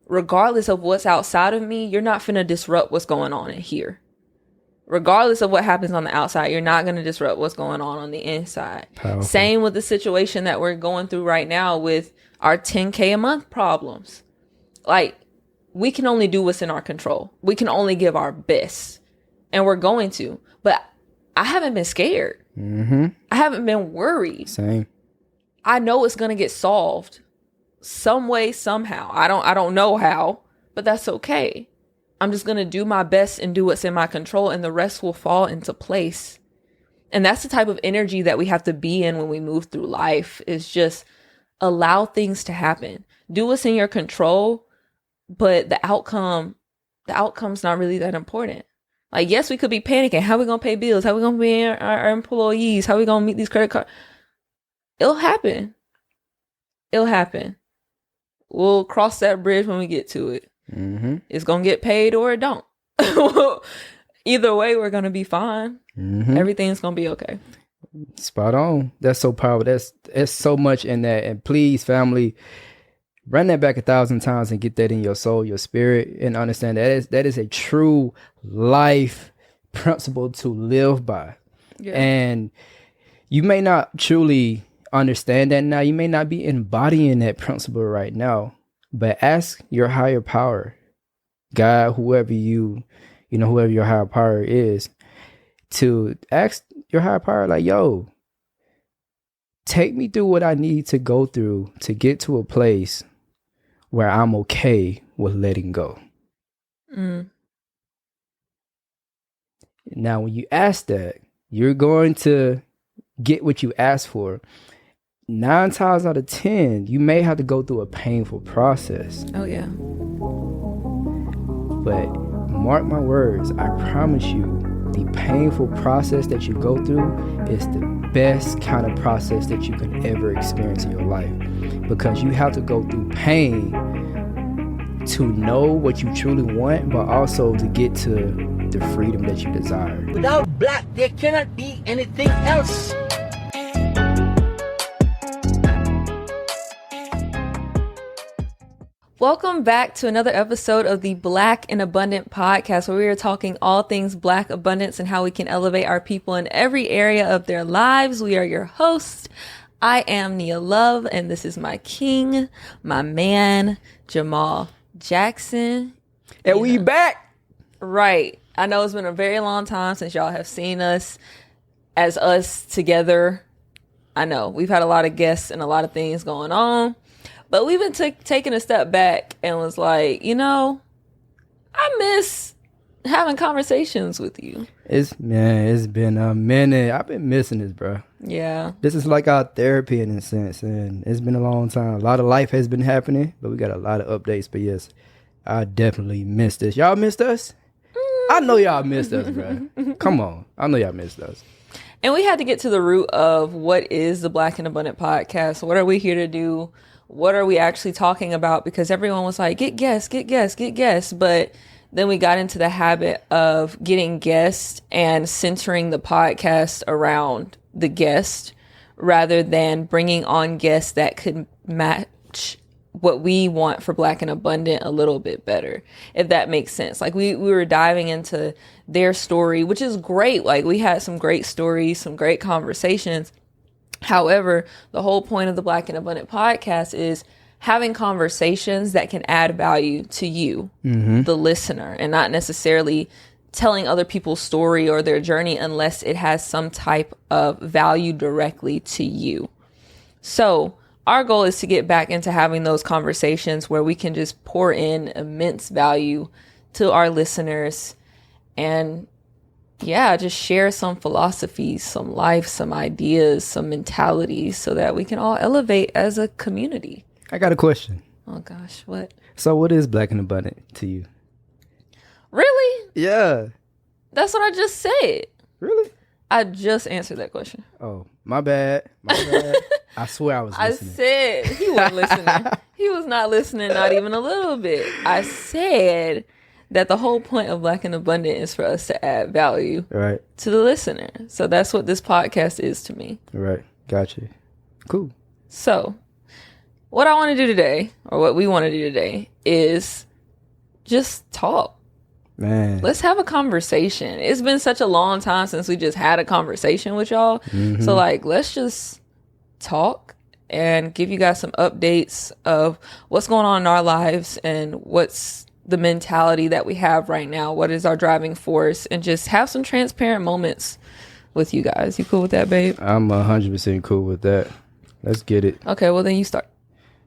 regardless of what's outside of me, you're not finna disrupt what's going on in here. Regardless of what happens on the outside, you're not going to disrupt what's going on the inside. Powerful. Same with the situation that we're going through right now with our 10K a month problems. Like, we can only do what's in our control. We can only give our best. And we're going to. But I haven't been scared. Mm-hmm. I haven't been worried. Same. I know it's going to get solved some way, somehow. I don't know how, but that's okay. I'm just going to do my best and do what's in my control, and the rest will fall into place. And that's the type of energy that we have to be in when we move through life, is just allow things to happen. Do what's in your control, but the outcome's not really that important. Like, yes, we could be panicking. How are we going to pay bills? How are we going to pay our employees? How are we going to meet these credit cards? It'll happen. It'll happen. We'll cross that bridge when we get to it. Mm-hmm. It's going to get paid or it don't. Either way, we're going to be fine. Mm-hmm. Everything's going to be okay. Spot on. That's so powerful. That's so much in that. And please, family, run that back 1,000 times and get that in your soul, your spirit, and understand that is a true life principle to live by. Yeah. And you may not truly understand that now. You may not be embodying that principle right now. But ask your higher power, God, whoever whoever your higher power is, to ask your higher power, like, yo, take me through what I need to go through to get to a place where I'm okay with letting go. Mm. Now, when you ask that, you're going to get what you ask for. 9 times out of 10, you may have to go through a painful process. Oh, yeah. But mark my words, I promise you, the painful process that you go through is the best kind of process that you can ever experience in your life. Because you have to go through pain to know what you truly want, but also to get to the freedom that you desire. Without black, there cannot be anything else. Welcome back to another episode of the Black and Abundant podcast, where we are talking all things Black abundance and how we can elevate our people in every area of their lives. We are your hosts. I am Nia Love, and this is my king, my man, Jamal Jackson. And we back. Right. I know it's been a very long time since y'all have seen us as us together. I know we've had a lot of guests and a lot of things going on. But we've been taking a step back and was like, I miss having conversations with you. It's been a minute. I've been missing this, bro. Yeah. This is like our therapy in a sense, and it's been a long time. A lot of life has been happening, but we got a lot of updates. But yes, I definitely missed this. Y'all missed us? I know y'all missed us, bro. Come on. I know y'all missed us. And we had to get to the root of what is the Black and Abundant podcast. What are we here to do? What are we actually talking about? Because everyone was like, get guests. But then we got into the habit of getting guests and centering the podcast around the guest rather than bringing on guests that could match what we want for Black and Abundant a little bit better, if that makes sense. Like we were diving into their story, which is great. Like we had some great stories, some great conversations. However, the whole point of the Black and Abundant podcast is having conversations that can add value to you, the listener, and not necessarily telling other people's story or their journey unless it has some type of value directly to you. So our goal is to get back into having those conversations where we can just pour in immense value to our listeners and just share some philosophies, some life, some ideas, some mentalities so that we can all elevate as a community. I got a question. Oh gosh, what? So what is Black and Abundant to you? Really? Yeah. That's what I just said. Really? I just answered that question. Oh, my bad. I swear I was listening. I said he wasn't listening. He was not listening, not even a little bit. I said that the whole point of Black and Abundant is for us to add value to the listener. So that's what this podcast is to me. Right. Gotcha. Cool. So what I want to do today, or what we want to do today, is just talk. Man. Let's have a conversation. It's been such a long time since we just had a conversation with y'all. Mm-hmm. So, like, let's just talk and give you guys some updates of what's going on in our lives and what's the mentality that we have right now. What is our driving force? And just have some transparent moments with you guys. You cool with that, babe? I'm 100% cool with that. Let's get it. Okay, well, then you start.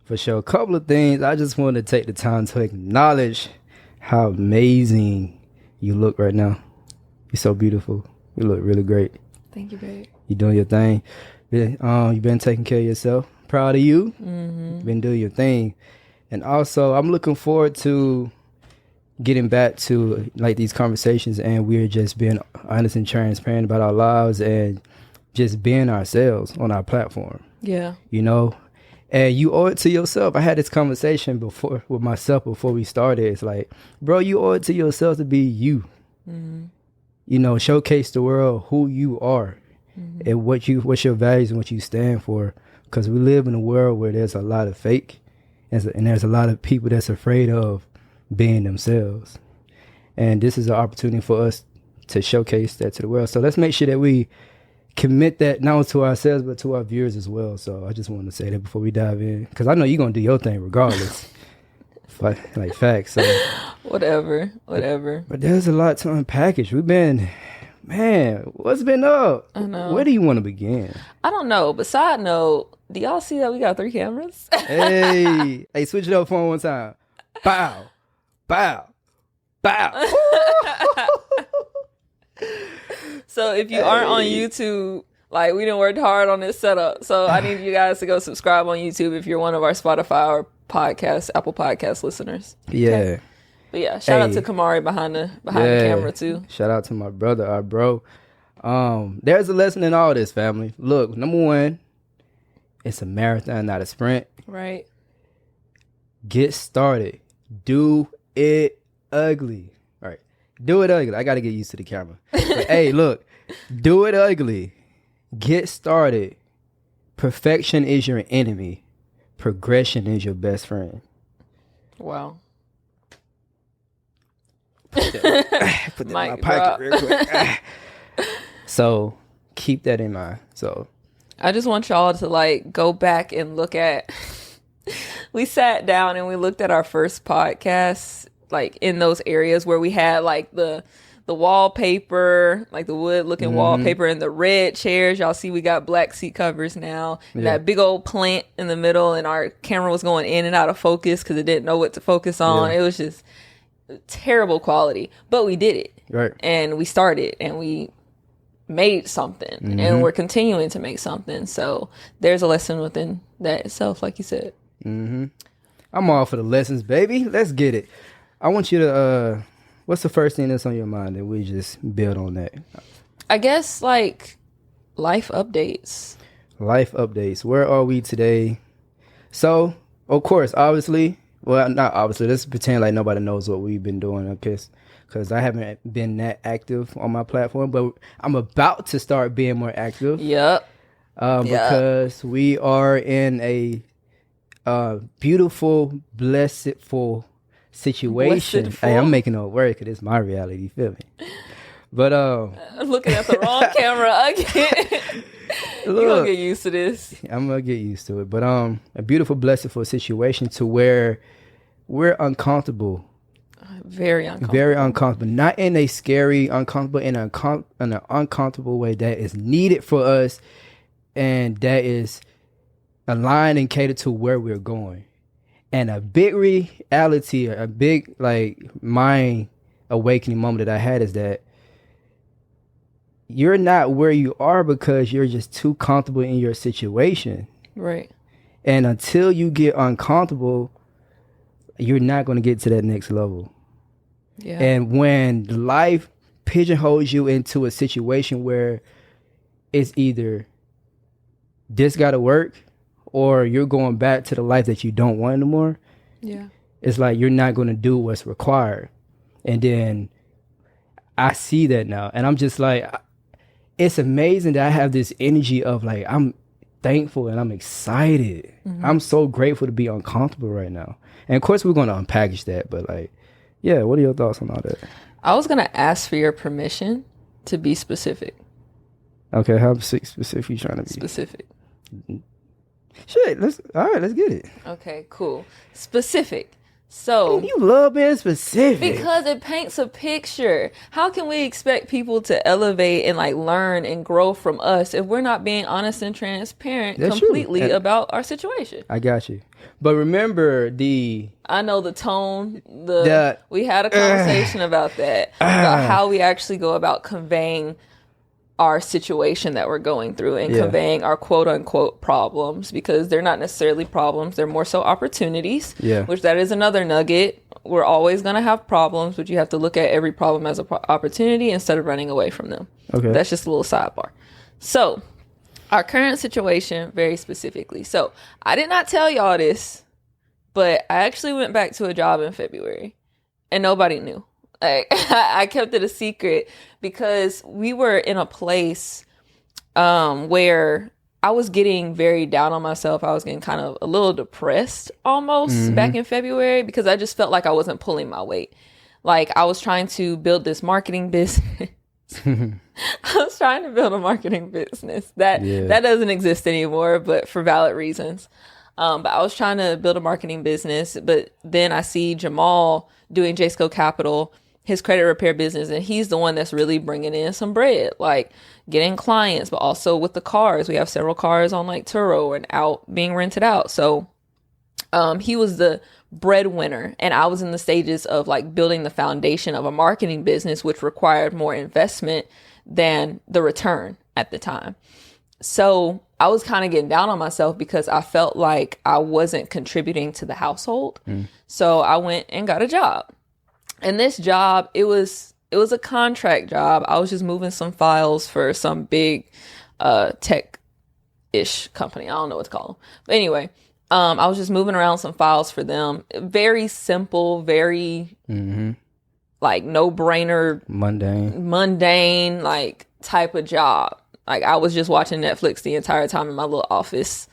For sure. A couple of things. I just want to take the time to acknowledge how amazing you look right now. You're so beautiful. You look really great. Thank you, babe. You're doing your thing. You've been taking care of yourself. Proud of you. Mm-hmm. You've been doing your thing. And also, I'm looking forward to getting back to like these conversations, and we're just being honest and transparent about our lives and just being ourselves on our platform. Yeah. You know? And you owe it to yourself. I had this conversation before with myself before we started. It's like, bro, you owe it to yourself to be you. Mm-hmm. You know, showcase the world who you are and what's your values and what you stand for. Because we live in a world where there's a lot of fake and there's a lot of people that's afraid of being themselves. And this is an opportunity for us to showcase that to the world. So let's make sure that we commit that not only to ourselves but to our viewers as well. So I just wanted to say that before we dive in, because I know you're gonna do your thing regardless. like facts. So Whatever. but there's a lot to unpackage. We've been, man, what's been up? I know. Where do you want to begin? I don't know. But side note, do y'all see that we got 3 cameras? Hey, switch it up for one time. Bow, bow, bow. So if you aren't on YouTube, like, we done worked hard on this setup. So I need you guys to go subscribe on YouTube if you're one of our Spotify or Apple Podcast listeners. Yeah. Okay. But yeah, shout out to Kamari behind the camera too. Shout out to my brother, our bro. There's a lesson in all this, family. Look, number one, it's a marathon, not a sprint. Right. Get started. Do it ugly. All right. Do it ugly. I got to get used to the camera. But, hey, look. Do it ugly. Get started. Perfection is your enemy. Progression is your best friend. Wow. Put that in my pocket real quick. So keep that in mind. So I just want y'all to like go back and look at we sat down and we looked at our first podcast, like in those areas where we had like the wallpaper, like the wood looking wallpaper and the red chairs. Y'all see we got black seat covers now. And that big old plant in the middle, and our camera was going in and out of focus because it didn't know what to focus on. It was just terrible quality, but we did it. Right. And we started and we made something and we're continuing to make something. So there's a lesson within that itself, like you said. I'm all for the lessons, baby. Let's get it. I want you to what's the first thing that's on your mind that we just build on that? I guess like life updates. Life updates. Where are we today? So, of course, obviously, well, not obviously, let's pretend like nobody knows what we've been doing, because I haven't been that active on my platform, but I'm about to start being more active. Yep. Because we are in a beautiful, blessedful situation. Blessedful. Hey, I'm making it work because it's my reality, you feel me? But I'm looking at the wrong camera again. You're gonna get used to this. I'm gonna get used to it. But a beautiful, blessedful situation to where we're uncomfortable. Very uncomfortable. Very uncomfortable. Not in a scary, uncomfortable, in an uncomfortable way that is needed for us and that is aligned and catered to where we're going. And a big reality, a big like mind awakening moment that I had is that you're not where you are because you're just too comfortable in your situation. Right. And until you get uncomfortable, you're not going to get to that next level. Yeah. And when life pigeonholes you into a situation where it's either this got to work or you're going back to the life that you don't want anymore, yeah, it's like you're not going to do what's required. And then I see that now. And I'm just like, it's amazing that I have this energy of like, I'm thankful and I'm excited. I'm so grateful to be uncomfortable right now. And of course, we're going to unpackage that. But like, yeah, what are your thoughts on all that? I was going to ask for your permission to be specific. Okay, how specific you trying to be? Specific. Shit, let's get it. Okay, cool. Specific. So you love being specific because it paints a picture. How can we expect people to elevate and like learn and grow from us if we're not being honest and transparent completely about our situation? I got you. But remember I know the tone. We had a conversation about that, about how we actually go about conveying our situation that we're going through and conveying our quote unquote problems, because they're not necessarily problems. They're more so opportunities, which that is another nugget. We're always going to have problems, but you have to look at every problem as an opportunity instead of running away from them. Okay. That's just a little sidebar. So our current situation very specifically. So I did not tell y'all this, but I actually went back to a job in February and nobody knew. Like, I kept it a secret because we were in a place where I was getting very down on myself. I was getting kind of a little depressed almost back in February because I just felt like I wasn't pulling my weight. Like, I was trying to build this marketing business. I was trying to build a marketing business that doesn't exist anymore, but for valid reasons. But I was trying to build a marketing business, but then I see Jamal doing JSCO Capital, his credit repair business, and he's the one that's really bringing in some bread, like getting clients, but also with the cars. We have several cars on like Turo and out being rented out. So he was the breadwinner, and I was in the stages of like building the foundation of a marketing business, which required more investment than the return at the time. So I was kind of getting down on myself because I felt like I wasn't contributing to the household. So I went and got a job. And this job, it was a contract job. I was just moving some files for some big tech-ish company. I don't know what to call them. But anyway, I was just moving around some files for them. Very simple, very like no-brainer, mundane like type of job. Like, I was just watching Netflix the entire time in my little office,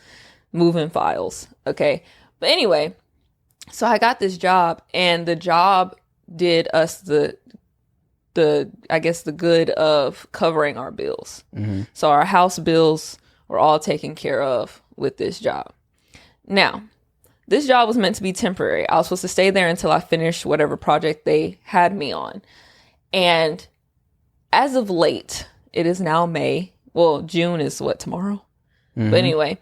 moving files. Okay. But anyway, so I got this job, and the job did us the good of covering our bills. So our house bills were all taken care of with this job. Now, this job was meant to be temporary. I was supposed to stay there until I finished whatever project they had me on. And as of late, it is now May. Well, June is what, tomorrow? But anyway,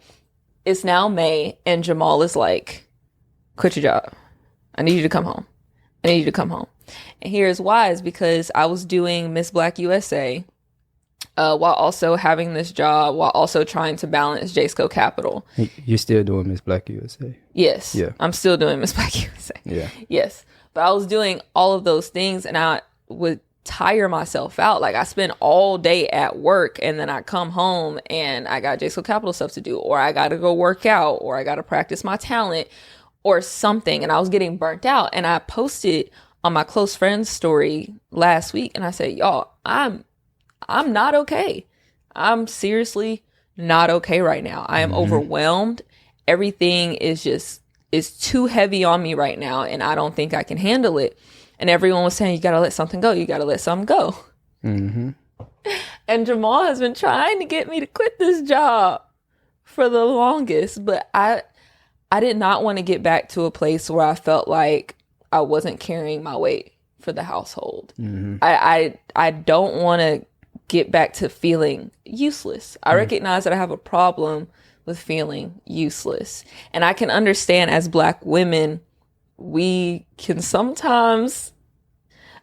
it's now May, and Jamal is like, quit your job. I need you to come home. I need you to come home. And here's why, is because I was doing Miss Black USA while also having this job, while also trying to balance JSCO Capital. You're still doing Miss Black USA? Yes. Yeah. I'm still doing Miss Black USA. Yeah. Yes. But I was doing all of those things, and I would tire myself out. Like, I spend all day at work, and then I come home and I got JSCO Capital stuff to do, or I got to go work out, or I got to practice my talent or something. And I was getting burnt out. And I posted on my close friends story last week, and I said, y'all, I'm not okay. I'm seriously not okay right now. I am overwhelmed. Everything is too heavy on me right now, and I don't think I can handle it. And everyone was saying, you got to let something go. You got to let something go. And Jamal has been trying to get me to quit this job for the longest. But I did not want to get back to a place where I felt like I wasn't carrying my weight for the household. I don't want to get back to feeling useless. I recognize that I have a problem with feeling useless. And I can understand, as Black women, we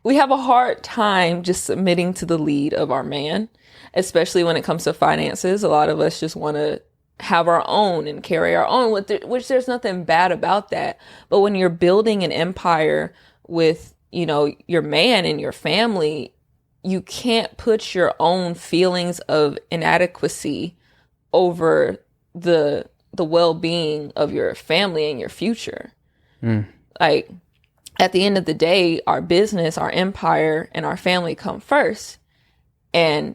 have a hard time just submitting to the lead of our man, especially when it comes to finances. A lot of us just want to have our own and carry our own, which there's nothing bad about that. But when you're building an empire with, your man and your family, you can't put your own feelings of inadequacy over the well-being of your family and your future. Like, at the end of the day, our business, our empire, and our family come first. And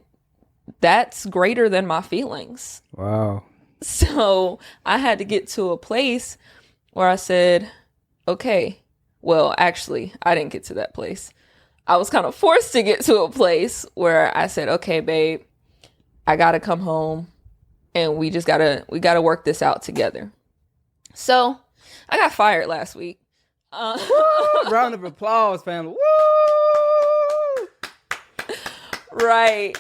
that's greater than my feelings. Wow. So I had to get to a place where I said, okay, well, actually, I didn't get to that place. I was kind of forced to get to a place where I said, okay, babe, I got to come home and we got to work this out together. So I got fired last week. Round of applause, family. Woo! Right.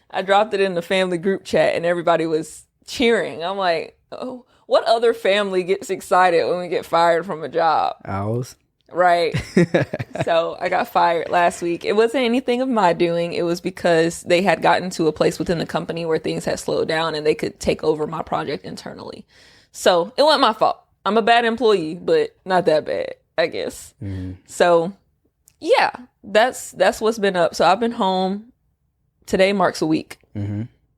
I dropped it in the family group chat and everybody was cheering. I'm like, oh, what other family gets excited when we get fired from a job? Ours. Right. So I got fired last week. It wasn't anything of my doing. It was because they had gotten to a place within the company where things had slowed down and they could take over my project internally. So it wasn't my fault. I'm a bad employee, but not that bad, I guess. So yeah, that's what's been up. So I've been home. Today marks a week.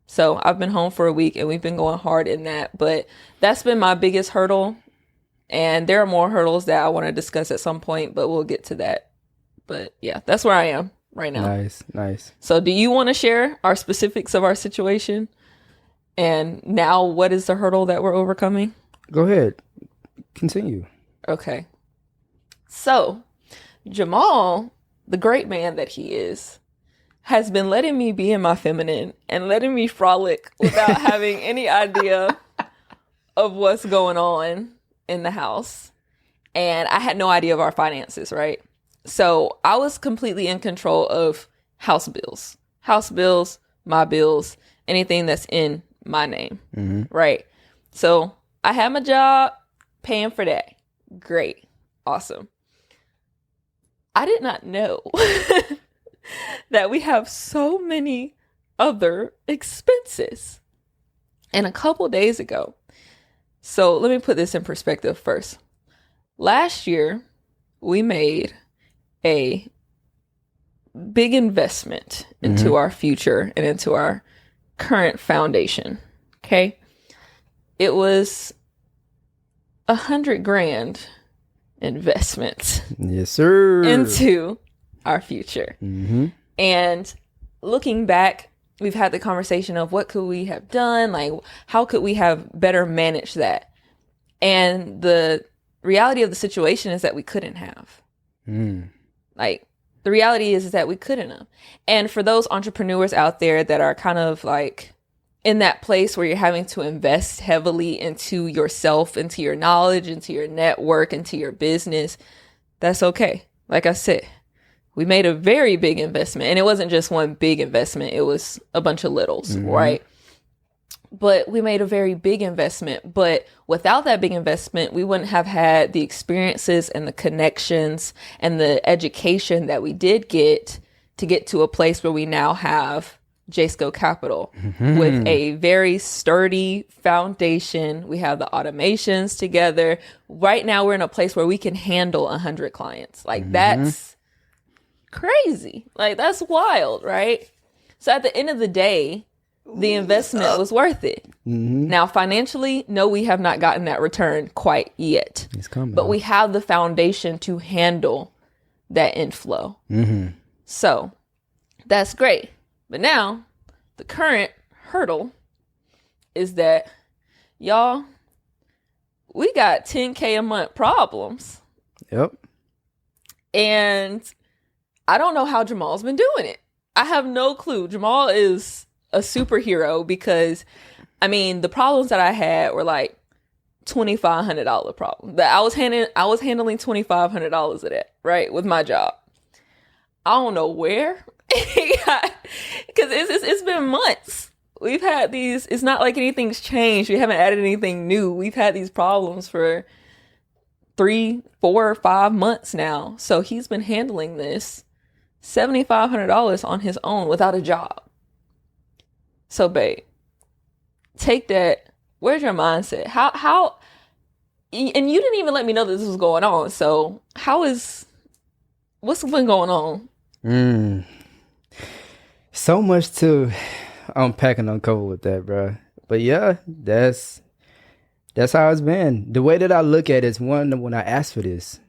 So I've been home for a week and we've been going hard in that. But that's been my biggest hurdle. And there are more hurdles that I want to discuss at some point, but we'll get to that. But yeah, that's where I am right now. Nice. So do you want to share our specifics of our situation? And now what is the hurdle that we're overcoming? Go ahead. Continue. Okay. So Jamal, the great man that he is, has been letting me be in my feminine and letting me frolic without having any idea of what's going on in the house. And I had no idea of our finances, right? So I was completely in control of house bills, my bills, anything that's in my name, right? So I had my job, paying for that. Great. Awesome. I did not know that we have so many other expenses. And a couple days ago, so let me put this in perspective first. Last year, we made a big investment into our future and into our current foundation. Okay. It was $100,000 investment. Yes, sir. Into our future. And looking back, we've had the conversation of what could we have done? Like, how could we have better managed that? And the reality of the situation is that we couldn't have. Like, the reality is that we couldn't have. And for those entrepreneurs out there that are kind of like in that place where you're having to invest heavily into yourself, into your knowledge, into your network, into your business, that's okay. Like I said, we made a very big investment, and it wasn't just one big investment. It was a bunch of littles, right? But we made a very big investment. But without that big investment, we wouldn't have had the experiences and the connections and the education that we did get to get to a place where we now have JSCO Capital with a very sturdy foundation. We have the automations together. Right now, we're in a place where we can handle 100 clients. Like, that's crazy. Like, that's wild, right? So at the end of the day, the investment was worth it. Now, financially, no, we have not gotten that return quite yet. It's coming. But we have the foundation to handle that inflow. So that's great. But now, the current hurdle is that, y'all, we got 10K a month problems. Yep. And I don't know how Jamal's been doing it. I have no clue. Jamal is a superhero because, I mean, the problems that I had were like $2,500 problems. That I was handling $2,500 of that, right, with my job. I don't know where. Because it's been months. We've had these. It's not like anything's changed. We haven't added anything new. We've had these problems for 3, 4, 5 months now. So he's been handling this $7,500 on his own without a job. So, babe, take that. Where's your mindset? How? And you didn't even let me know that this was going on. So what's been going on? So much to unpack and uncover with that, bro. But yeah, that's how it's been. The way that I look at it is, when I asked for this.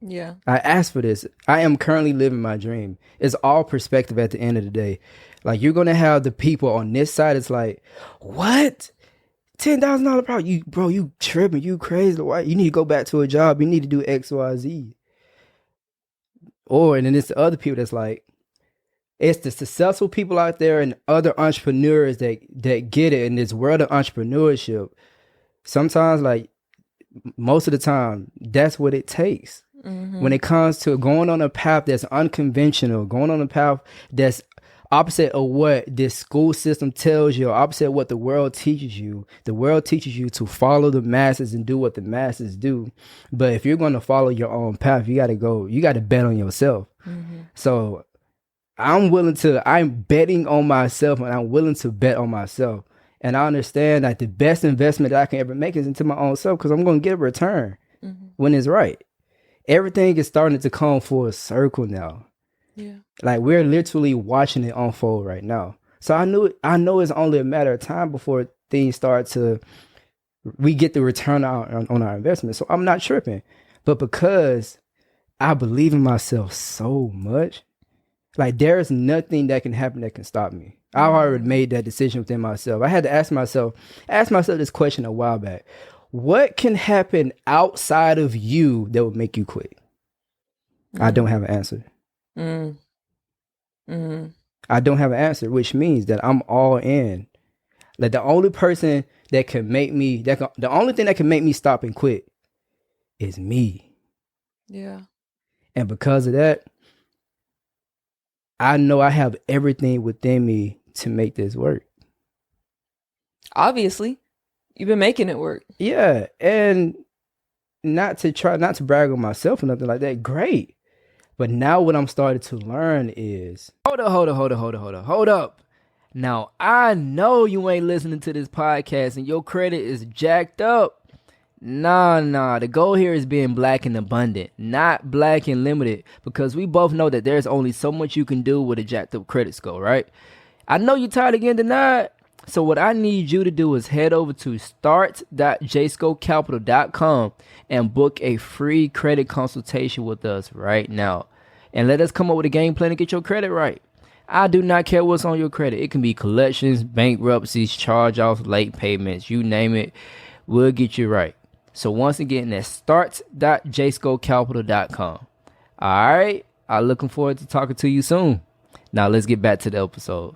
Yeah. I asked for this. I am currently living my dream. It's all perspective at the end of the day. Like, you're going to have the people on this side. It's like, what? $10,000 project. You tripping, you crazy. Why? You need to go back to a job. You need to do X, Y, Z. And then it's the other people that's like, it's the successful people out there and other entrepreneurs that get it in this world of entrepreneurship. Sometimes, like, most of the time, that's what it takes. When it comes to going on a path that's unconventional, going on a path that's opposite of what this school system tells you, or opposite of what the world teaches you. The world teaches you to follow the masses and do what the masses do. But if you're going to follow your own path, you got to bet on yourself. So I'm betting on myself, and I'm willing to bet on myself. And I understand that the best investment that I can ever make is into my own self, because I'm going to get a return when it's right. Everything is starting to come full circle now. Yeah. Like, we're literally watching it unfold right now. So I know it's only a matter of time before things we get the return on our investment. So I'm not tripping. But because I believe in myself so much, like, there's nothing that can happen that can stop me. I already made that decision within myself. I had to ask myself this question a while back. What can happen outside of you that would make you quit? I don't have an answer. I don't have an answer, which means that I'm all in. Like, the only person that can make me, the only thing that can make me stop and quit is me. Yeah. And because of that, I know I have everything within me to make this work. Obviously, you've been making it work. Yeah. And not to brag on myself or nothing like that. Great. But now what I'm starting to learn is, hold up. Now, I know you ain't listening to this podcast and your credit is jacked up. Nah. The goal here is being black and abundant, not black and limited, because we both know that there's only so much you can do with a jacked up credit score, right? I know you're tired of getting denied. So what I need you to do is head over to start.jscocapital.com and book a free credit consultation with us right now. And let us come up with a game plan to get your credit right. I do not care what's on your credit. It can be collections, bankruptcies, charge-offs, late payments, you name it. We'll get you right. So once again, that's start.jscocapital.com. All right. I'm looking forward to talking to you soon. Now let's get back to the episode.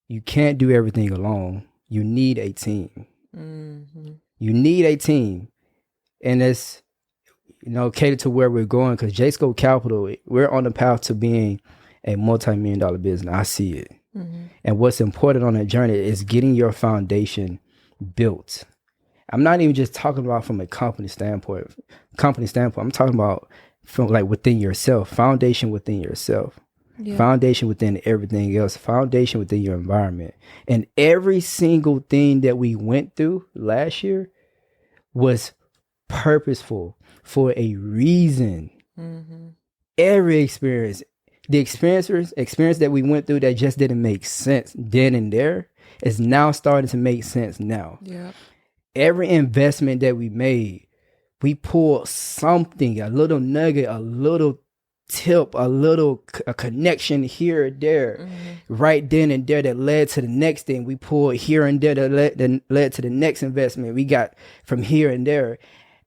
You can't do everything alone. You need a team. You need a team. And it's, cater to where we're going, because JScope Capital, we're on the path to being a multi-million-dollar business. I see it. And what's important on that journey is getting your foundation built. I'm not even just talking about from a company standpoint. I'm talking about from like within yourself, foundation within yourself. Yeah. Foundation within everything else, foundation within your environment. And every single thing that we went through last year was purposeful for a reason. Every experience, the experience that we went through that just didn't make sense then and there is now starting to make sense now. Yeah. Every investment that we made, we pulled something, a little nugget, a little tip, a connection here or there, right then and there, that led to the next thing. We pulled here and there that led to the next investment we got from here and there.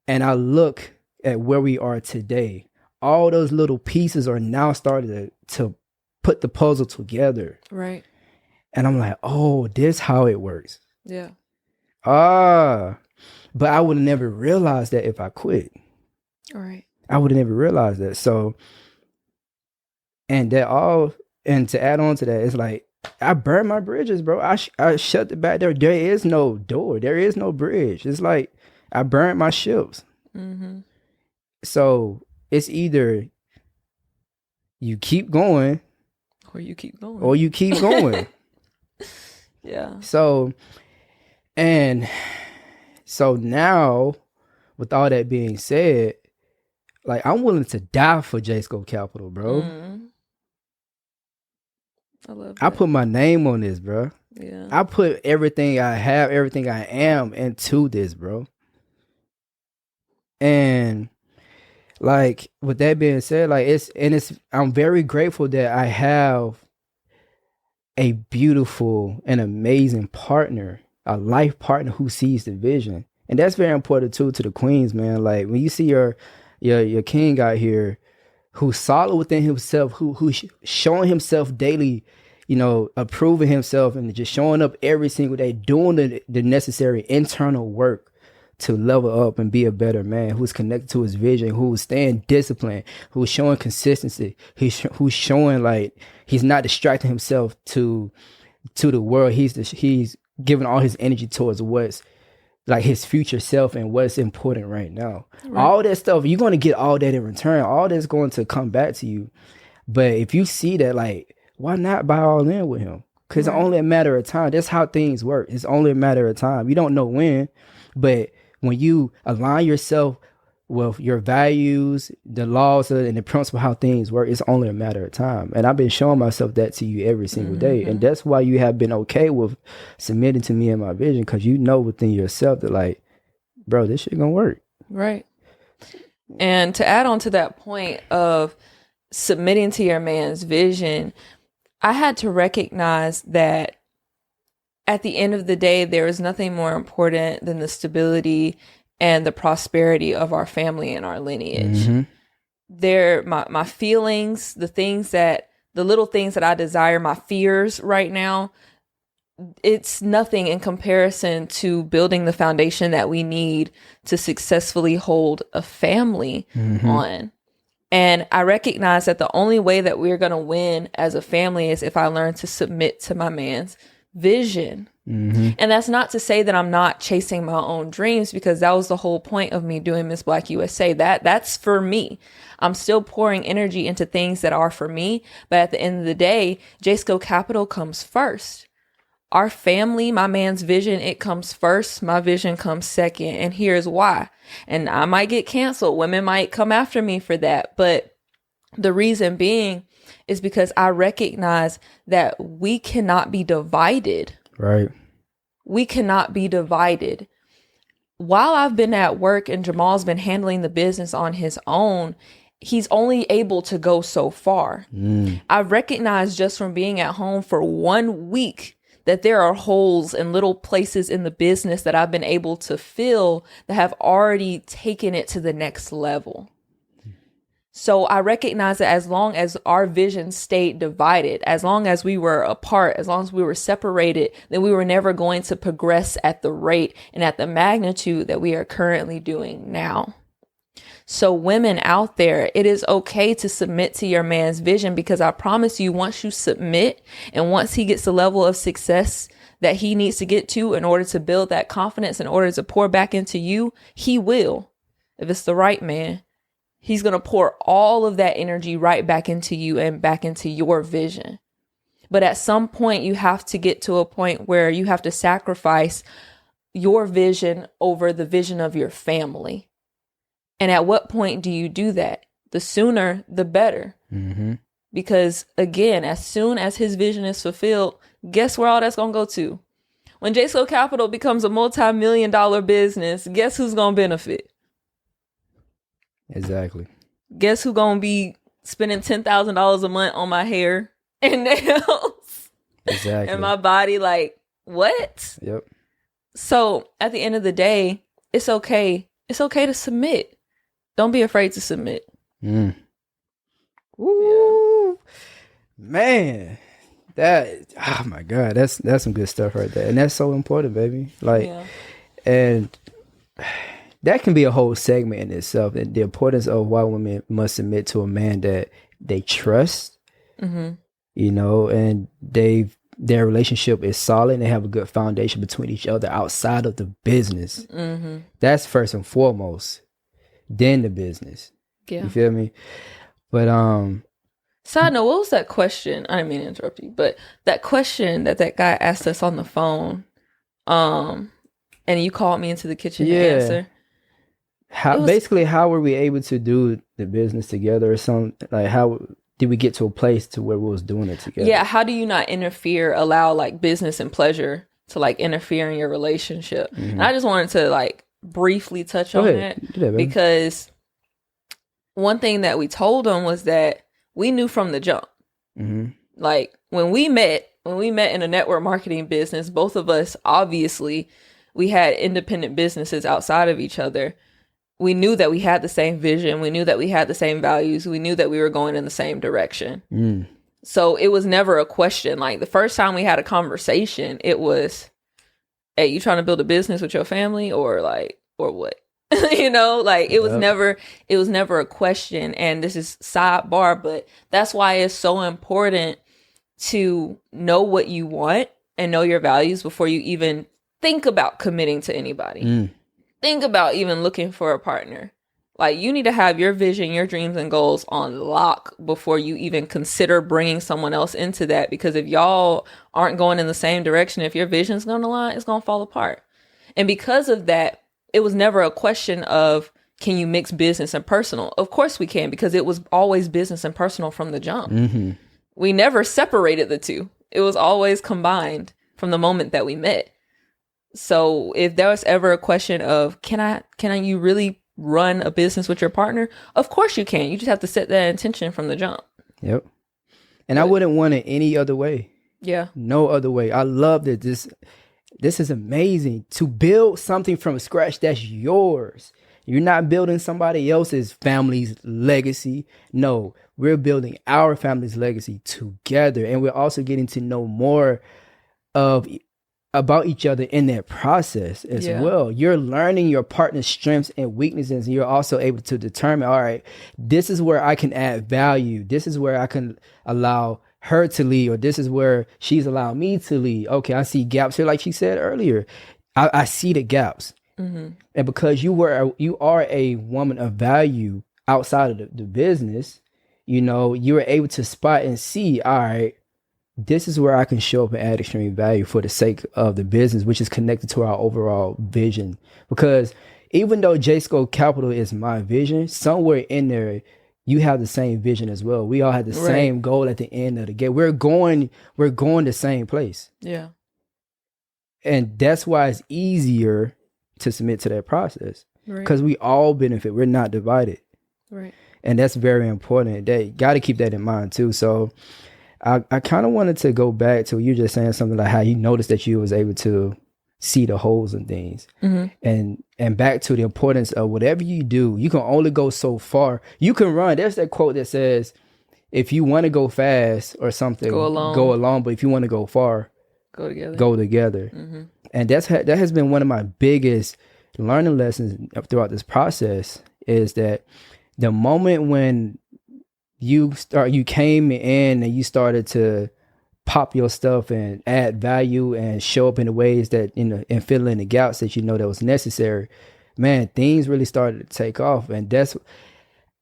And I look at where we are today. All those little pieces are now starting to put the puzzle together. Right. And I'm like, oh, this how it works. Yeah. But I would have never realized that if I quit. All right. I would have never realized that. So, and to add on to that, it's like, I burned my bridges, bro. I shut the back door. There is no door. There is no bridge. It's like, I burned my ships. So it's either you keep going or you keep going. Yeah. So now, with all that being said, like, I'm willing to die for JScope Capital, bro. I love that. I put my name on this, bro. Yeah. I put everything I have, everything I am into this, bro. And like, with that being said, like, I'm very grateful that I have a beautiful and amazing partner, a life partner who sees the vision. And that's very important too to the queens, man. Like when you see your king out here who's solid within himself, who's showing himself daily, you know, approving himself and just showing up every single day, doing the necessary internal work to level up and be a better man, who's connected to his vision, who's staying disciplined, who's showing consistency, who's showing like he's not distracting himself to the world. He's giving all his energy towards what's like his future self and what's important right now. Right. All that stuff, you're going to get all that in return. All that's going to come back to you. But if you see that, like, why not buy all in with him? Because it's only a matter of time. That's how things work. It's only a matter of time. You don't know when, but when you align yourself with your values, the laws and the principle how things work, it's only a matter of time. And I've been showing myself that to you every single day. And that's why you have been okay with submitting to me and my vision, because you know within yourself that like, bro, this shit gonna work. Right. And to add on to that point of submitting to your man's vision, I had to recognize that at the end of the day, there is nothing more important than the stability and the prosperity of our family and our lineage. My feelings, the little things that I desire, my fears right now, it's nothing in comparison to building the foundation that we need to successfully hold a family on. And I recognize that the only way that we're going to win as a family is if I learn to submit to my man's vision. And that's not to say that I'm not chasing my own dreams, because that was the whole point of me doing Miss Black USA. That's for me. I'm still pouring energy into things that are for me. But at the end of the day, JSCO Capital comes first. Our family, my man's vision, it comes first. My vision comes second. And here's why. And I might get canceled. Women might come after me for that. But the reason being is because I recognize that we cannot be divided. Right. We cannot be divided. While I've been at work and Jamal's been handling the business on his own, he's only able to go so far. I've recognized just from being at home for 1 week that there are holes and little places in the business that I've been able to fill that have already taken it to the next level. So I recognize that as long as our visions stayed divided, as long as we were apart, as long as we were separated, then we were never going to progress at the rate and at the magnitude that we are currently doing now. So women out there, it is okay to submit to your man's vision, because I promise you, once you submit and once he gets the level of success that he needs to get to in order to build that confidence, in order to pour back into you, he will. If it's the right man, he's going to pour all of that energy right back into you and back into your vision. But at some point, you have to get to a point where you have to sacrifice your vision over the vision of your family. And at what point do you do that? The sooner, the better. Because again, as soon as his vision is fulfilled, guess where all that's going to go to? When JSCO Capital becomes a multi-million-dollar business, guess who's going to benefit? Exactly. Guess who's going to be spending $10,000 a month on my hair and nails? Exactly. And my body, like, what? Yep. So at the end of the day, it's okay. It's okay to submit. Don't be afraid to submit. Woo. Man. That, oh my God, that's some good stuff right there. And that's so important, baby. Like, and that can be a whole segment in itself. And the importance of why women must submit to a man that they trust, you know, and their relationship is solid and they have a good foundation between each other outside of the business. That's first and foremost. Then the business. Yeah. You feel me? But side note, what was that question? I didn't mean to interrupt you, but that question that guy asked us on the phone, and you called me into the kitchen to answer. How were we able to do the business together, or something? Like, how did we get to a place to where we was doing it together? Yeah, how do you not allow like business and pleasure to like interfere in your relationship? And I just wanted to like briefly touch on that, because one thing that we told him was that we knew from the jump. Like when we met, when we met in a network marketing business, both of us, obviously, we had independent businesses outside of each other. We knew that we had the same vision. We knew that we had the same values. We knew that we were going in the same direction. So it was never a question. Like the first time we had a conversation, it was, hey, you trying to build a business with your family or what? You know, like it was never a question. And this is sidebar, but that's why it's so important to know what you want and know your values before you even think about committing to anybody. Think about even looking for a partner. Like you need to have your vision, your dreams and goals on lock before you even consider bringing someone else into that. Because if y'all aren't going in the same direction, if your vision's going to line, it's going to fall apart. And because of that, it was never a question of, can you mix business and personal? Of course we can, because it was always business and personal from the jump. We never separated the two. It was always combined from the moment that we met. So if there was ever a question of, can you really run a business with your partner? Of course you can. You just have to set that intention from the jump. Yep. And I wouldn't want it any other way. Yeah. No other way. I love that this is amazing to build something from scratch that's yours. You're not building somebody else's family's legacy. No, we're building our family's legacy together. And we're also getting to know more about each other in that process as well. You're learning your partner's strengths and weaknesses. And you're also able to determine, all right, this is where I can add value. This is where I can allow her to lead, or this is where she's allowed me to lead. Okay, I see gaps here, like she said earlier. I see the gaps. And because you are a woman of value outside of the business, you know, you were able to spot and see, all right, this is where I can show up and add extreme value for the sake of the business, which is connected to our overall vision. Because even though J-Scope Capital is my vision, somewhere in there, you have the same vision as well. We all have the same goal at the end of the game. We're going the same place. Yeah. And that's why it's easier to submit to that process. Because we all benefit. We're not divided. Right. And that's very important. They got to keep that in mind too. So I kind of wanted to go back to you just saying something like how you noticed that you was able to see the holes in things, and back to the importance of whatever you do, you can only go so far. You can run. There's that quote that says, if you want to go fast or something, go along. But if you want to go far, go together. And that has been one of my biggest learning lessons throughout this process, is that the moment when you came in and you started to pop your stuff and add value and show up in the ways that, and fill in the gaps that that was necessary, man, things really started to take off. And that's,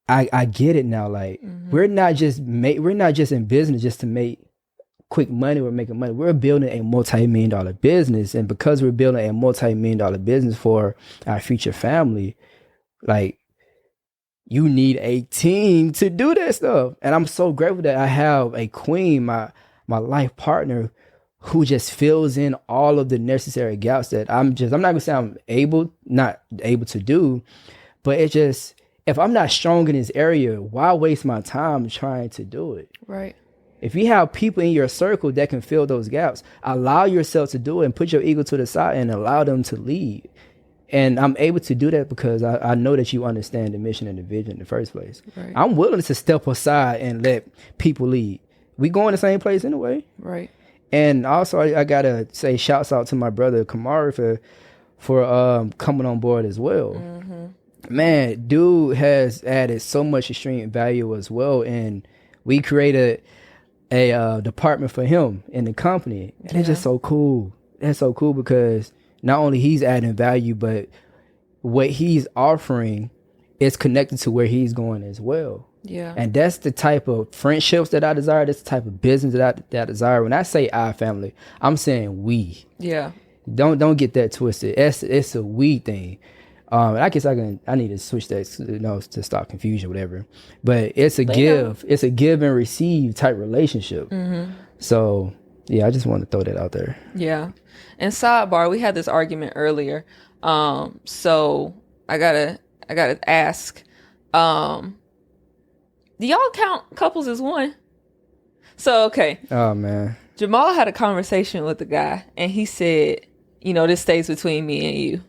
I get it now. Like we're not just in business just to make quick money. We're making money. We're building a multi-million-dollar business. And because we're building a multi-million-dollar business for our future family, like, you need a team to do that stuff. And I'm so grateful that I have a queen, my life partner, who just fills in all of the necessary gaps that I'm not gonna say I'm not able to do, but it just, if I'm not strong in this area, why waste my time trying to do it? Right. If you have people in your circle that can fill those gaps, allow yourself to do it and put your ego to the side and allow them to lead. And I'm able to do that because I know that you understand the mission and the vision in the first place. Right. I'm willing to step aside and let people lead. We go in the same place anyway. Right. And also, I got to say shouts out to my brother Kamari for coming on board as well. Man, dude has added so much extreme value as well. And we created a department for him in the company. And it's just so cool. That's so cool because not only he's adding value, but what he's offering is connected to where he's going as well. Yeah. And that's the type of friendships that I desire. That's the type of business that I desire. When I say our family, I'm saying we. Yeah. Don't get that twisted. It's a we thing. I guess I need to switch that, to stop confusion, whatever. But it's a give. It's a give and receive type relationship. So yeah, I just want to throw that out there. Yeah. And sidebar, we had this argument earlier. So I gotta ask, do y'all count couples as one? So, okay. Oh man. Jamal had a conversation with the guy, and he said, this stays between me and you.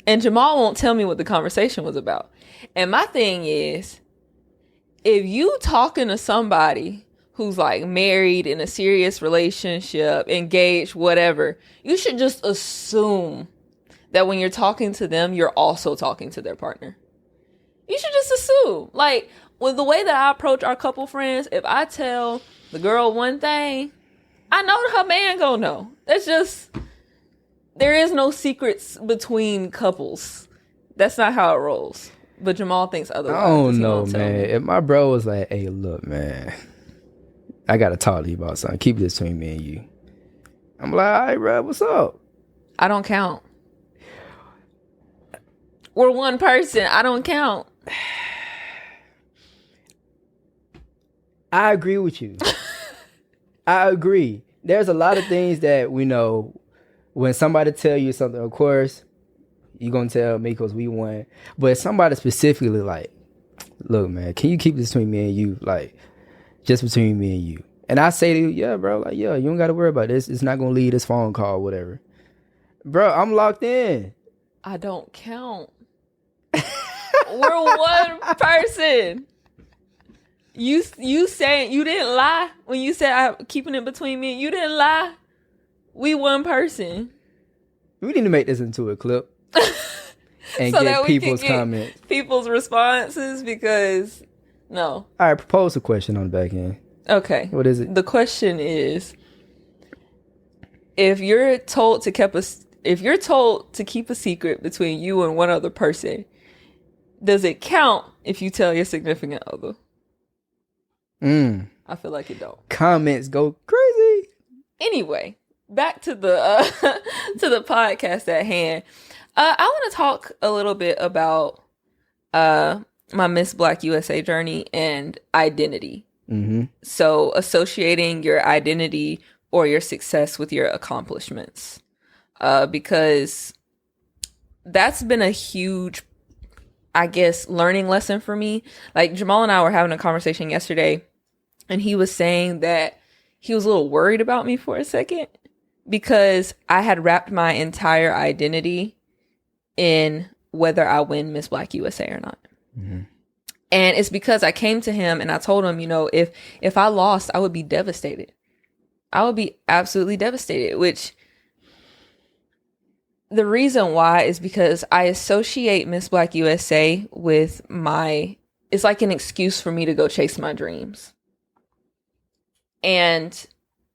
And Jamal won't tell me what the conversation was about. And my thing is, if you talking to somebody who's like married in a serious relationship, engaged, whatever, you should just assume that when you're talking to them, you're also talking to their partner. You should just assume. Like, with the way that I approach our couple friends, if I tell the girl one thing, I know her man gonna know. That's just, there is no secrets between couples. That's not how it rolls. But Jamal thinks otherwise. I don't know, man. If my bro was like, hey, look, man, I gotta talk to you about something. Keep this between me and you. I'm like, all right, bro, what's up? I don't count. We're one person. I don't count. I agree with you. I agree. There's a lot of things that we know when somebody tell you something, of course, you're going to tell me because we won. But if somebody specifically like, look, man, can you keep this between me and you? Like, just between me and you. And I say to you, yeah, bro, like, yeah, you don't got to worry about this. It's not going to leave this phone call or whatever. Bro, I'm locked in. I don't count. We're one person. You saying you didn't lie when you said I'm keeping it between me. You didn't lie. We one person. We need to make this into a clip and so get people's comments, people's responses. Because no. All right, propose a question on the back end. Okay, what is it? The question is: if you're told to keep a secret between you and one other person, does it count if you tell your significant other? I feel like it don't. Comments go crazy. Anyway, back to the to the podcast at hand. I want to talk a little bit about my Miss Black USA journey and identity. Mm-hmm. So associating your identity or your success with your accomplishments, because that's been a huge, I guess, learning lesson for me. Like, Jamal and I were having a conversation yesterday, and he was saying that he was a little worried about me for a second because I had wrapped my entire identity in whether I win Miss Black USA or not. Mm-hmm. And it's because I came to him and I told him, if I lost, I would be devastated. I would be absolutely devastated, which the reason why is because I associate Miss Black USA with it's like an excuse for me to go chase my dreams. And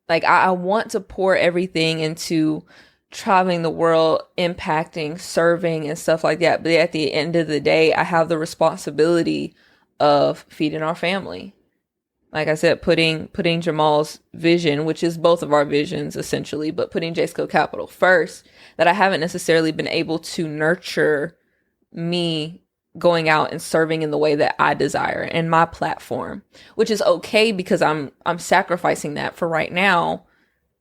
like, I want to pour everything into traveling the world, impacting, serving, and stuff like that. But at the end of the day, I have the responsibility of feeding our family. Like I said, putting Jamal's vision, which is both of our visions essentially, but putting JSCO Capital first, that I haven't necessarily been able to nurture me going out and serving in the way that I desire and my platform, which is okay because I'm sacrificing that for right now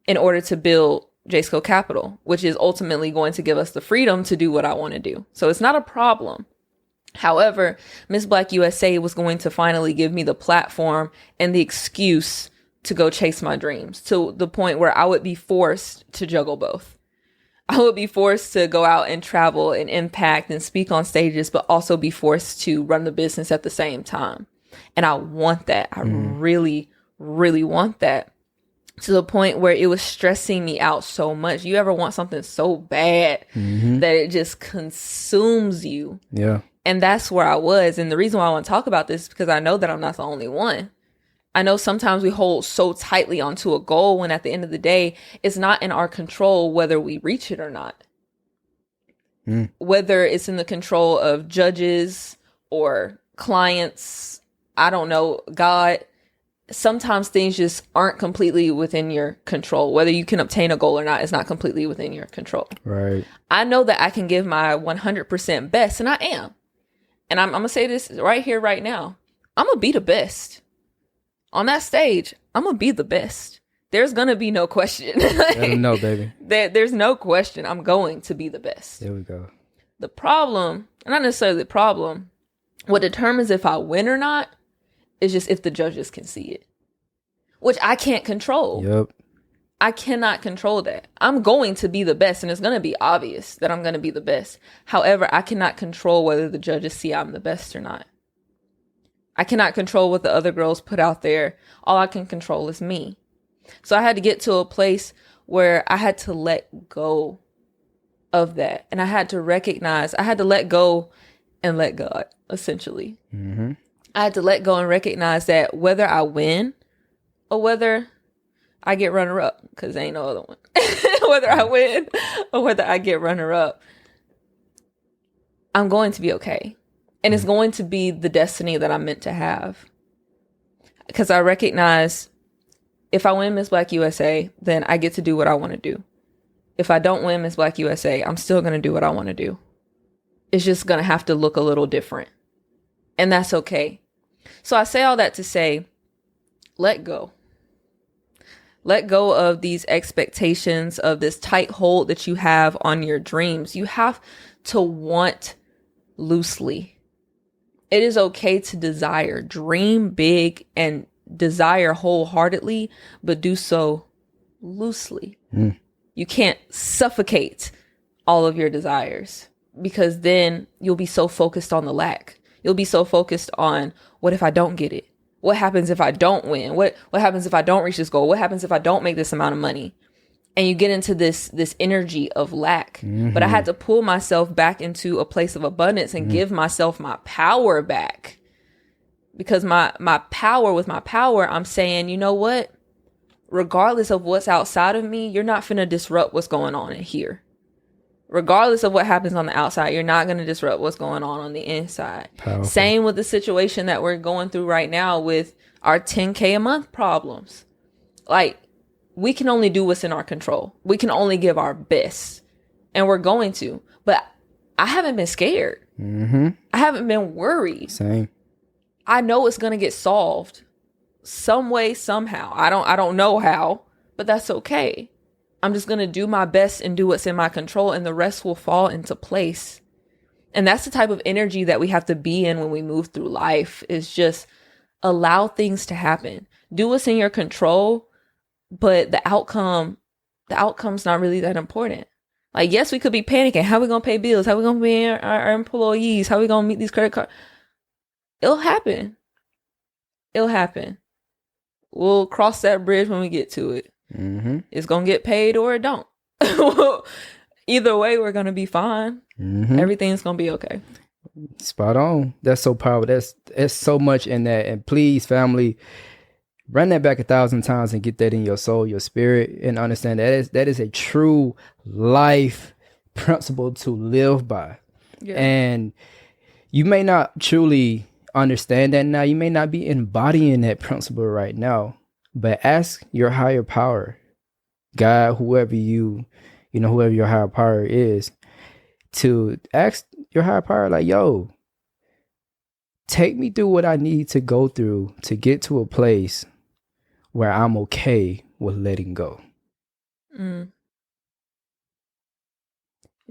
in order to build JSCO Capital, which is ultimately going to give us the freedom to do what I want to do. So it's not a problem. However, Miss Black USA was going to finally give me the platform and the excuse to go chase my dreams, to the point where I would be forced to juggle both. I would be forced to go out and travel and impact and speak on stages, but also be forced to run the business at the same time. And I want that. I really, really want that, to the point where it was stressing me out so much. You ever want something so bad that it just consumes you? Yeah. And that's where I was. And the reason why I want to talk about this is because I know that I'm not the only one. I know sometimes we hold so tightly onto a goal when at the end of the day, it's not in our control whether we reach it or not. Whether it's in the control of judges or clients, I don't know, God. Sometimes things just aren't completely within your control. Whether you can obtain a goal or not is not completely within your control. Right. I know that I can give my 100% best, and I am. And I'm going to say this right here, right now. I'm going to be the best. On that stage, I'm going to be the best. There's going to be no question. Let them know, baby. There's no question. I'm going to be the best. There we go. The problem, not necessarily the problem, what determines if I win or not is just if the judges can see it, which I can't control. Yep. I cannot control that. I'm going to be the best, and it's going to be obvious that I'm going to be the best. However, I cannot control whether the judges see I'm the best or not. I cannot control what the other girls put out there. All I can control is me. So I had to get to a place where I had to let go of that. And I had to recognize, I had to let go and let God, essentially. Mm-hmm. I had to let go and recognize that whether I win or whether I get runner up, because there ain't no other one. Whether I win or whether I get runner up, I'm going to be okay. And it's going to be the destiny that I'm meant to have. Because I recognize if I win Miss Black USA, then I get to do what I want to do. If I don't win Miss Black USA, I'm still going to do what I want to do. It's just going to have to look a little different. And that's okay. So I say all that to say, let go. Let go of these expectations, of this tight hold that you have on your dreams. You have to want loosely. It is okay to desire. Dream big and desire wholeheartedly, but do so loosely. You can't suffocate all of your desires, because then you'll be so focused on the lack. You'll be so focused on, what if I don't get it? What happens if I don't win? What happens if I don't reach this goal? What happens if I don't make this amount of money? And you get into this energy of lack. Mm-hmm. But I had to pull myself back into a place of abundance and give myself my power back. Because my power, with my power, I'm saying, you know what? Regardless of what's outside of me, you're not finna disrupt what's going on in here. Regardless of what happens on the outside, you're not going to disrupt what's going on the inside. Powerful. Same with the situation that we're going through right now with our 10K a month problems. Like, we can only do what's in our control. We can only give our best, and we're going to. But I haven't been scared. Mm-hmm. I haven't been worried. Same. I know it's going to get solved some way, somehow. I don't know how, but that's okay. I'm just going to do my best and do what's in my control, and the rest will fall into place. And that's the type of energy that we have to be in when we move through life, is just allow things to happen. Do what's in your control, but the outcome's not really that important. Like, yes, we could be panicking. How are we going to pay bills? How are we going to pay our employees? How are we going to meet these credit cards? It'll happen. It'll happen. We'll cross that bridge when we get to it. Mm-hmm. It's going to get paid or it don't. Either way, we're going to be fine. Mm-hmm. Everything's going to be okay. Spot on. That's so powerful. That's so much in that. And please, family, run that back 1,000 times and get that in your soul, your spirit, and understand that is a true life principle to live by. Yeah. And you may not truly understand that now. You may not be embodying that principle right now. But ask your higher power, God, whoever your higher power is, to ask your higher power, like, yo, take me through what I need to go through to get to a place where I'm okay with letting go. Mm.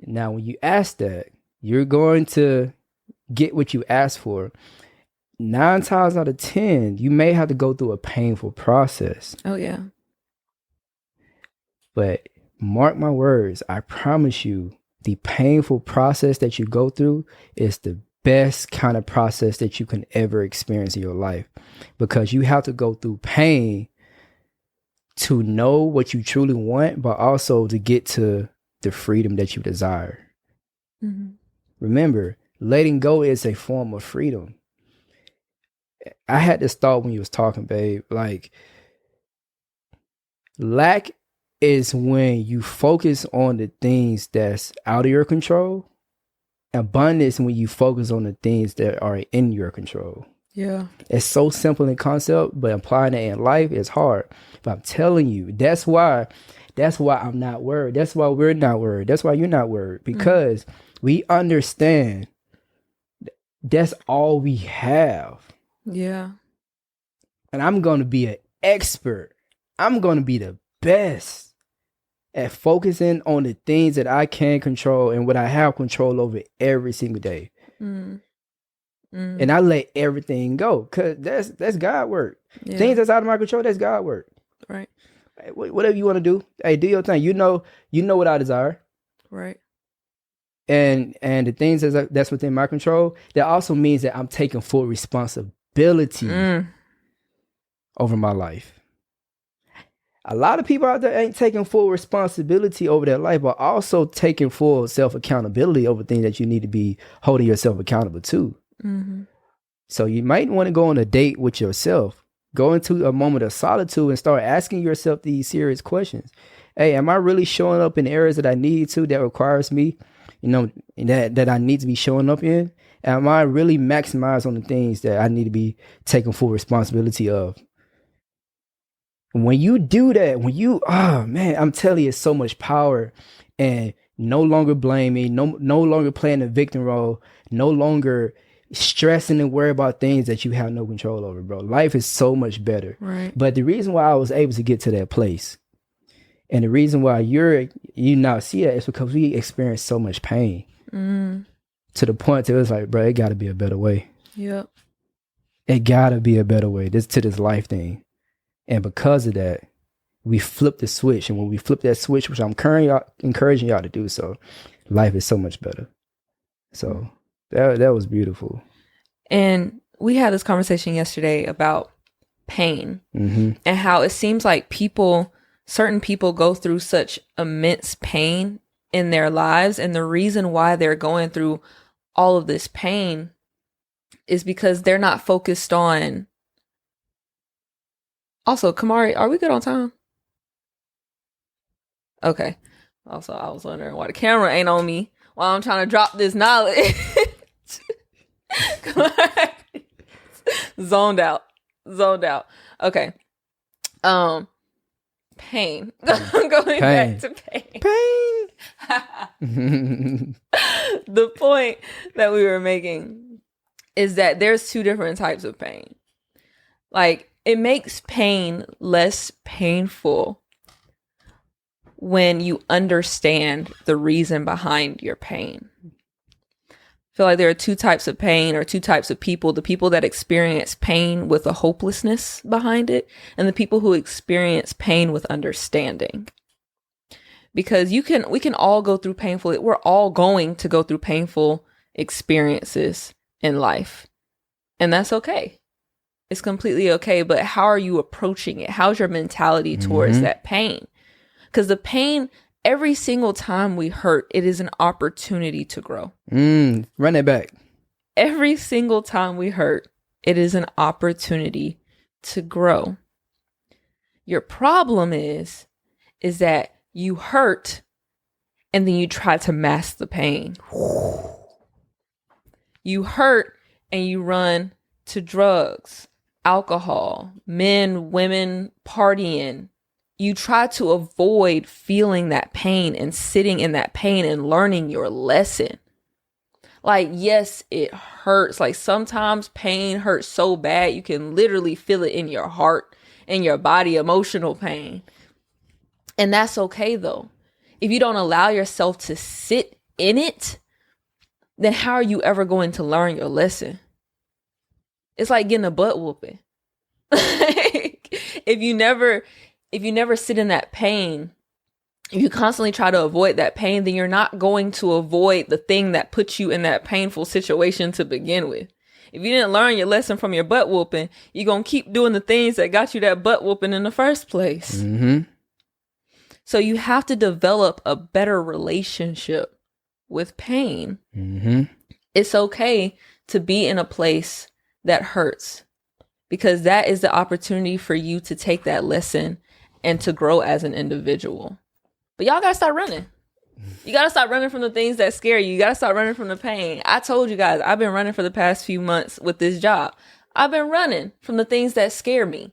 Now, when you ask that, you're going to get what you ask for. 9 times out of 10, you may have to go through a painful process. Oh, yeah. But mark my words, I promise you, the painful process that you go through is the best kind of process that you can ever experience in your life. Because you have to go through pain to know what you truly want, but also to get to the freedom that you desire. Mm-hmm. Remember, letting go is a form of freedom. I had this thought when you was talking, babe. Like, lack is when you focus on the things that's out of your control. Abundance when you focus on the things that are in your control. Yeah. It's so simple in concept, but applying it in life is hard. But I'm telling you, that's why I'm not worried. That's why we're not worried. That's why you're not worried. Because we understand that's all we have. Yeah. And I'm going to be an expert. I'm going to be the best at focusing on the things that I can control and what I have control over every single day. And I let everything go, because that's God work. Yeah. Things that's out of my control, that's God work. Right. Hey, whatever you want to do, hey, do your thing. You know what I desire. Right. And the things that's within my control, that also means that I'm taking full responsibility over my life. A lot of people out there ain't taking full responsibility over their life, but also taking full self-accountability over things that you need to be holding yourself accountable to. Mm-hmm. So you might want to go on a date with yourself. Go into a moment of solitude and start asking yourself these serious questions. Hey, am I really showing up in areas that I need to, that requires me, that I need to be showing up in? Am I really maximized on the things that I need to be taking full responsibility of? When you do that, I'm telling you, it's so much power. And no longer blaming, no longer playing the victim role, no longer stressing and worry about things that you have no control over, bro. Life is so much better. Right. But the reason why I was able to get to that place, and the reason why you now see that, is because we experienced so much pain to the point that it was like, bro, it got to be a better way. Yep. It got to be a better way. This life thing. And because of that, we flipped the switch. And when we flip that switch, which I'm encouraging y'all to do so, life is so much better. So that was beautiful. And we had this conversation yesterday about pain and how it seems like certain people go through such immense pain in their lives. And the reason why they're going through all of this pain is because they're not focused on. Also, Kamari, are we good on time? Okay. Also, I was wondering why the camera ain't on me while I'm trying to drop this knowledge. Zoned out. Okay. Pain. Going back to pain. The point that we were making is that there's two different types of pain. Like, it makes pain less painful when you understand the reason behind your pain. I feel like there are two types of pain, or two types of people: the people that experience pain with a hopelessness behind it, and the people who experience pain with understanding. Because we can all go through we're all going to go through painful experiences in life. And that's okay. It's completely okay. But how are you approaching it? How's your mentality towards that pain? Because the pain, every single time we hurt, it is an opportunity to grow. Run it back. Every single time we hurt, it is an opportunity to grow. Your problem is that you hurt and then you try to mask the pain. You hurt and you run to drugs, alcohol, men, women, partying. You try to avoid feeling that pain and sitting in that pain and learning your lesson. Like, yes, it hurts. Like, sometimes pain hurts so bad you can literally feel it in your heart, in your body, emotional pain. And that's okay, though. If you don't allow yourself to sit in it, then how are you ever going to learn your lesson? It's like getting a butt whooping. If you never sit in that pain, if you constantly try to avoid that pain, then you're not going to avoid the thing that puts you in that painful situation to begin with. If you didn't learn your lesson from your butt whooping, you're going to keep doing the things that got you that butt whooping in the first place. So you have to develop a better relationship with pain. It's okay to be in a place that hurts, because that is the opportunity for you to take that lesson and to grow as an individual. But y'all gotta start running. You gotta start running from the things that scare you. You gotta start running from the pain. I told you guys, I've been running for the past few months with this job. I've been running from the things that scare me.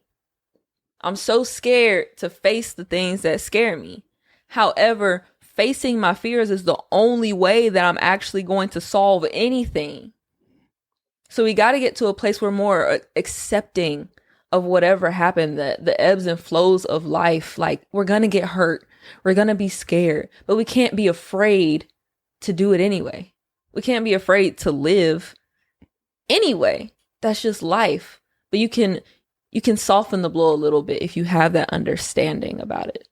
I'm so scared to face the things that scare me. However, facing my fears is the only way that I'm actually going to solve anything. So we got to get to a place where we're more accepting of whatever happened, the ebbs and flows of life. Like, we're going to get hurt. We're going to be scared, but we can't be afraid to do it anyway. We can't be afraid to live anyway. That's just life. But you can you can soften the blow a little bit if you have that understanding about it.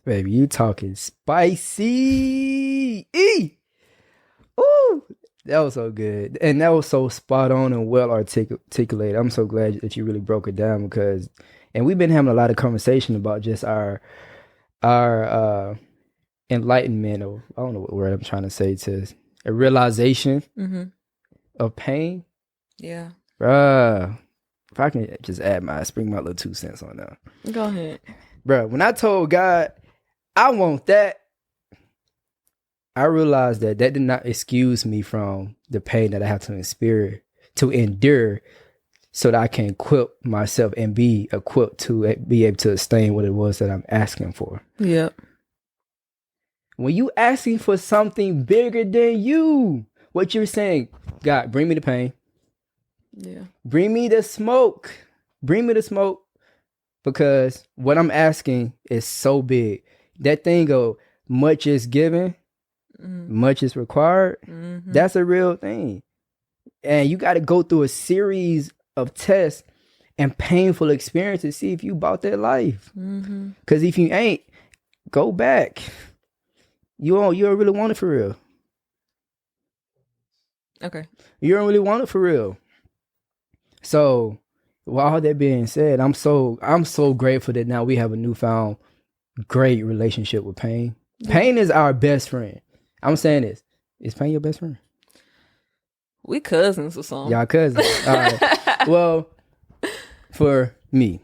Baby, you talking spicy. Ooh, that was so good. And that was so spot on and well articulated. I'm so glad that you really broke it down and we've been having a lot of conversation about just our enlightenment, or I don't know what word I'm trying to say, to a realization of pain. Yeah. Bruh, if I can just bring my little 2 cents on that. Go ahead. Bruh, when I told God, I want that, I realized that did not excuse me from the pain that I have to endure so that I can equip myself and be equipped to be able to sustain what it was that I'm asking for. Yeah. When you asking for something bigger than you, what you're saying, God, bring me the pain. Yeah. Bring me the smoke. Bring me the smoke. Because what I'm asking is so big. That thing of much is given, much is required. That's a real thing. And you got to go through a series of tests and painful experiences to see if you bought that life. Because if you ain't, go back. You don't really want it for real. Okay. You don't really want it for real. So, with all that being said, I'm so grateful that now we have a newfound great relationship with pain. Yeah. Pain is our best friend. I'm saying this. Is pain your best friend? We cousins or something. Y'all cousins. All right. Well, for me,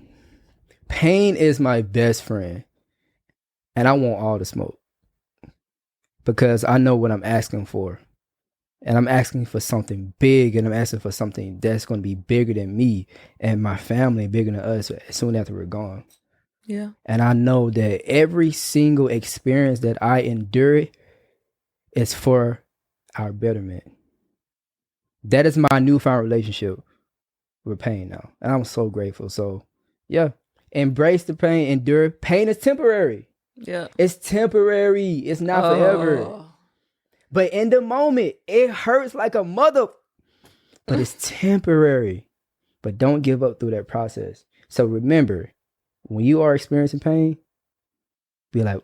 pain is my best friend. And I want all the smoke. Because I know what I'm asking for. And I'm asking for something big, and I'm asking for something that's going to be bigger than me and my family, bigger than us soon after we're gone. Yeah. And I know that every single experience that I endure is for our betterment. That is my newfound relationship with pain now. And I'm so grateful. So, yeah, embrace the pain, endure. Pain is temporary. Yeah. It's temporary. It's not forever. But in the moment, it hurts like a mother. But it's temporary. But don't give up through that process. So remember, when you are experiencing pain, be like,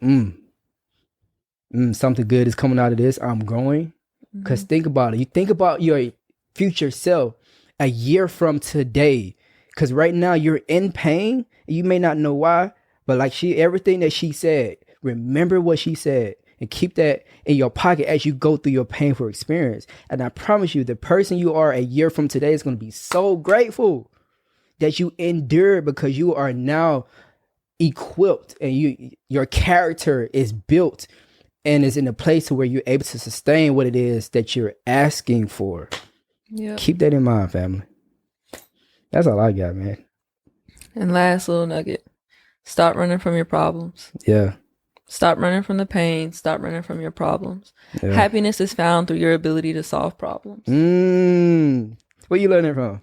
something good is coming out of this. I'm growing. Because think about it. You think about your future self a year from today. Because right now you're in pain. You may not know why. But like everything that she said, remember what she said. And keep that in your pocket as you go through your painful experience. And I promise you, the person you are a year from today is going to be so grateful that you endured, because you are now equipped and your character is built and is in a place where you're able to sustain what it is that you're asking for. Yeah. Keep that in mind, family. That's all I got, man. And last little nugget. Stop running from your problems. Yeah. Stop running from the pain. Stop running from your problems. Yeah. Happiness is found through your ability to solve problems. Where you learning from?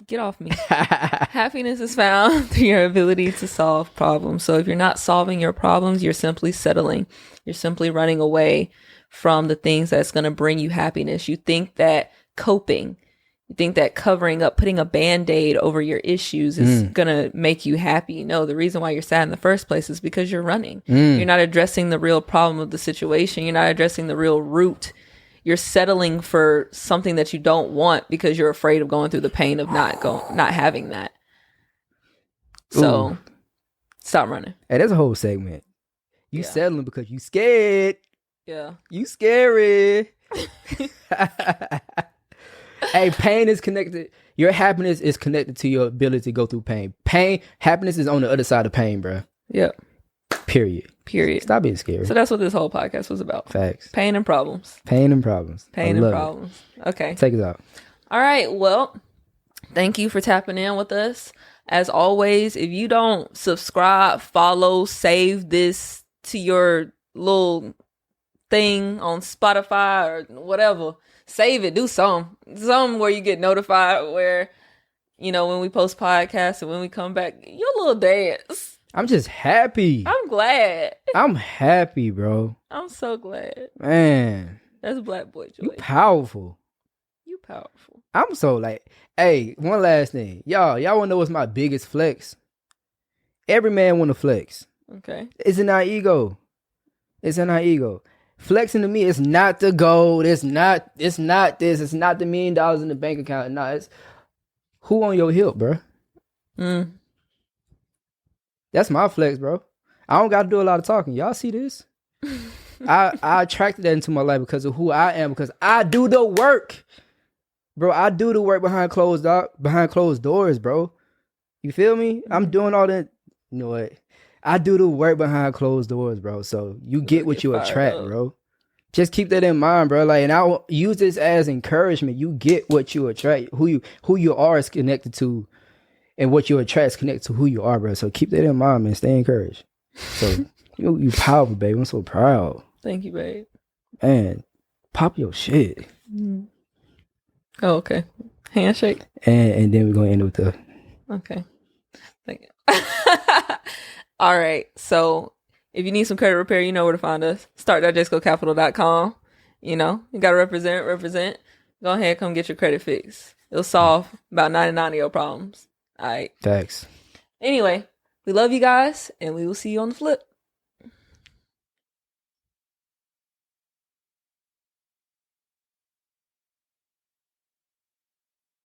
Get off me. Happiness is found through your ability to solve problems. So if you're not solving your problems, you're simply settling. You're simply running away from the things that's going to bring you happiness. You think that coping, you think that covering up, putting a Band-Aid over your issues is going to make you happy. No, the reason why you're sad in the first place is because you're running. You're not addressing the real problem of the situation. You're not addressing the real root. You're settling for something that you don't want because you're afraid of going through the pain of not having that. So stop running. Hey, that's a whole segment. You settling because you scared. Yeah. You scary. Hey, pain is connected. Your happiness is connected to your ability to go through pain. Happiness is on the other side of pain, bro. Yep. Period. Stop being scared. So that's what this whole podcast was about. Facts. Pain and problems. Pain and problems. Okay. Take it out. All right. Well, thank you for tapping in with us. As always, if you don't subscribe, follow, save this to your little thing on Spotify or whatever, save it, do something where you get notified, where, you know, when we post podcasts and when we come back, your little dance. I'm just happy. I'm glad. I'm happy, bro. I'm so glad. Man. That's Black Boy Joy. You powerful. You powerful. I'm so like, hey, one last thing. Y'all wanna know what's my biggest flex? Every man wanna flex. Okay. It's in our ego. It's in our ego. Flexing to me is not the gold. It's not this. It's not the $1 million in the bank account. No, it's who on your hip, bro. That's my flex, bro. I don't got to do a lot of talking. Y'all see this? I attracted that into my life because of who I am, because I do the work. Bro, I do the work behind closed doors, bro. You feel me? I'm doing all that. You know what? I do the work behind closed doors, bro. So you get what you attract, bro. Just keep that in mind, bro. Like, and I'll use this as encouragement. You get what you attract. Who you are is connected to, and what you attract is connected to who you are, bro. So keep that in mind, man. Stay encouraged. So you powerful, baby. I'm so proud. Thank you, babe. Man, pop your shit. Oh, okay. Handshake. And then we're gonna end with the Okay. Thank you. All right. So if you need some credit repair, you know where to find us. Start.jscocapital.com. You know, you gotta represent. Go ahead, come get your credit fixed. It'll solve about 99 of your problems. All right. facts. Anyway, we love you guys, and we will see you on the flip.